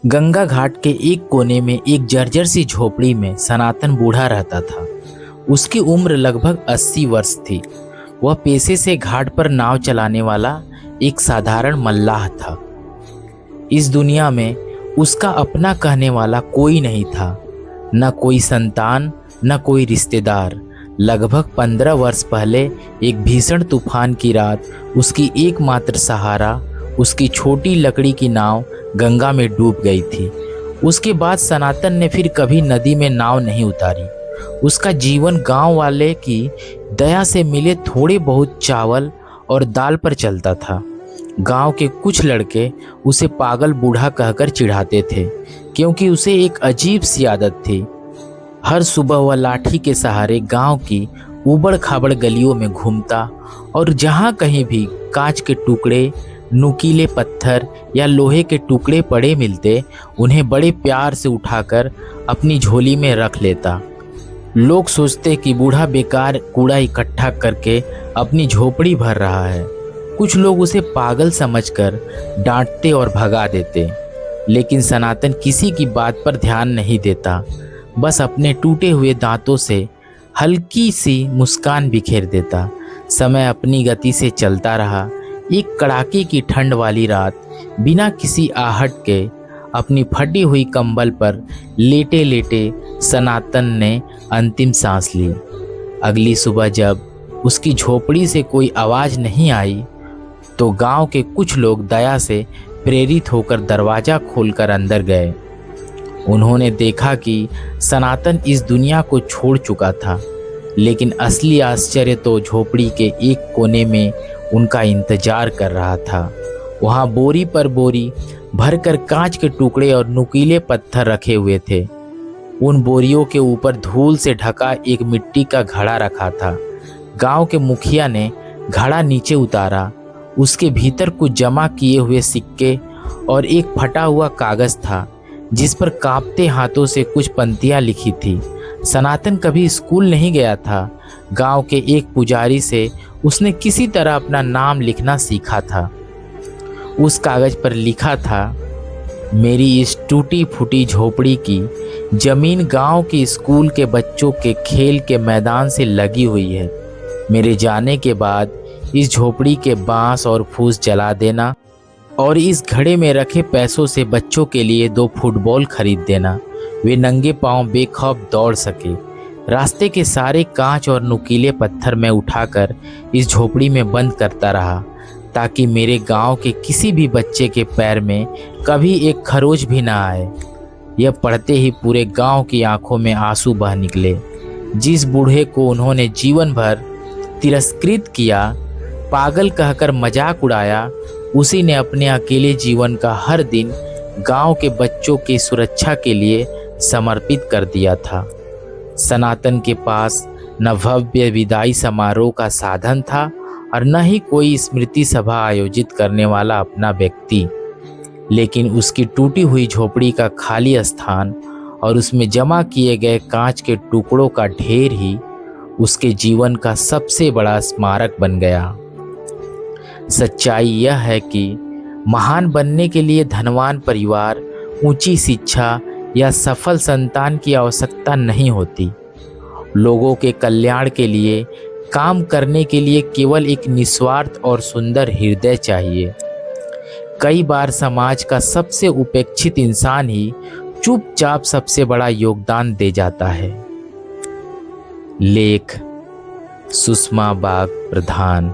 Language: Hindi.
गंगा घाट के एक कोने में एक जर्जर सी झोपड़ी में सनातन बूढ़ा रहता था। उसकी उम्र लगभग 80 वर्ष थी। वह पेशे से घाट पर नाव चलाने वाला एक साधारण मल्लाह था। इस दुनिया में उसका अपना कहने वाला कोई नहीं था, न कोई संतान न कोई रिश्तेदार। लगभग 15 वर्ष पहले एक भीषण तूफान की रात उसकी एकमात्र सहारा उसकी छोटी लकड़ी की नाव गंगा में डूब गई थी। उसके बाद सनातन ने फिर कभी नदी में नाव नहीं उतारी। उसका जीवन गांव वाले की दया से मिले थोड़े बहुत चावल और दाल पर चलता था। गांव के कुछ लड़के उसे पागल बूढ़ा कहकर चिढ़ाते थे, क्योंकि उसे एक अजीब सी आदत थी। हर सुबह वह लाठी के सहारे गांव की ऊबड़ खाबड़ गलियों में घूमता और जहां कहीं भी कांच के टुकड़े, नुकीले पत्थर या लोहे के टुकड़े पड़े मिलते, उन्हें बड़े प्यार से उठाकर अपनी झोली में रख लेता। लोग सोचते कि बूढ़ा बेकार कूड़ा इकट्ठा करके अपनी झोपड़ी भर रहा है। कुछ लोग उसे पागल समझकर डांटते और भगा देते, लेकिन सनातन किसी की बात पर ध्यान नहीं देता। बस अपने टूटे हुए दांतों से हल्की सी मुस्कान बिखेर देता। समय अपनी गति से चलता रहा। एक कड़ाके की ठंड वाली रात बिना किसी आहट के अपनी फटी हुई कंबल पर लेटे लेटे सनातन ने अंतिम सांस ली। अगली सुबह जब उसकी झोपड़ी से कोई आवाज़ नहीं आई, तो गांव के कुछ लोग दया से प्रेरित होकर दरवाज़ा खोलकर अंदर गए। उन्होंने देखा कि सनातन इस दुनिया को छोड़ चुका था, लेकिन असली आश्चर्य तो झोपड़ी के एक कोने में उनका इंतजार कर रहा था। वहाँ बोरी पर बोरी भरकर कांच के टुकड़े और नुकीले पत्थर रखे हुए थे। उन बोरियों के ऊपर धूल से ढका एक मिट्टी का घड़ा रखा था। गांव के मुखिया ने घड़ा नीचे उतारा। उसके भीतर कुछ जमा किए हुए सिक्के और एक फटा हुआ कागज था, जिस पर कांपते हाथों से कुछ पंक्तियां लिखी थी। सनातन कभी स्कूल नहीं गया था। गांव के एक पुजारी से उसने किसी तरह अपना नाम लिखना सीखा था। उस कागज पर लिखा था, मेरी इस टूटी फूटी झोपड़ी की जमीन गांव के स्कूल के बच्चों के खेल के मैदान से लगी हुई है। मेरे जाने के बाद इस झोपड़ी के बांस और फूस जला देना और इस घड़े में रखे पैसों से बच्चों के लिए 2 फुटबॉल खरीद देना। वे नंगे पांव बेखौफ दौड़ सके। रास्ते के सारे कांच और नुकीले पत्थर मैं उठाकर इस झोपड़ी में बंद करता रहा, ताकि मेरे गांव के किसी भी बच्चे के पैर में कभी एक खरोच भी ना आए। यह पढ़ते ही पूरे गांव की आंखों में आंसू बह निकले। जिस बूढ़े को उन्होंने जीवन भर तिरस्कृत किया, पागल कहकर मजाक उड़ाया, उसी ने अपने अकेले जीवन का हर दिन गांव के बच्चों की सुरक्षा के लिए समर्पित कर दिया था। सनातन के पास न भव्य विदाई समारोह का साधन था और न ही कोई स्मृति सभा आयोजित करने वाला अपना व्यक्ति, लेकिन उसकी टूटी हुई झोपड़ी का खाली स्थान और उसमें जमा किए गए कांच के टुकड़ों का ढेर ही उसके जीवन का सबसे बड़ा स्मारक बन गया। सच्चाई यह है कि महान बनने के लिए धनवान परिवार, ऊंची शिक्षा या सफल संतान की आवश्यकता नहीं होती। लोगों के कल्याण के लिए काम करने के लिए केवल एक निस्वार्थ और सुंदर हृदय चाहिए। कई बार समाज का सबसे उपेक्षित इंसान ही चुपचाप सबसे बड़ा योगदान दे जाता है। लेख सुषमा बाग प्रधान।